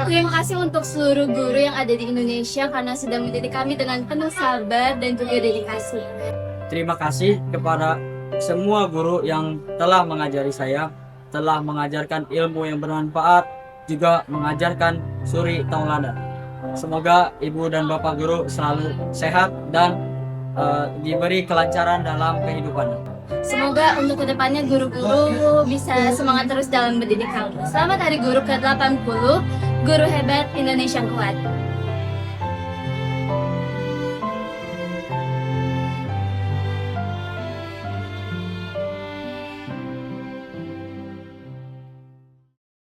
Terima kasih untuk seluruh guru yang ada di Indonesia karena sudah mendidik kami dengan penuh sabar dan juga dedikasi. Terima kasih kepada semua guru yang telah mengajari saya, telah mengajarkan ilmu yang bermanfaat, juga mengajarkan suri tauladan. Semoga ibu dan bapak guru selalu sehat dan diberi kelancaran dalam kehidupannya. Semoga untuk kedepannya guru-guru bisa semangat terus dalam mendidik kami. Selamat Hari Guru ke-80, Guru Hebat Indonesia Kuat.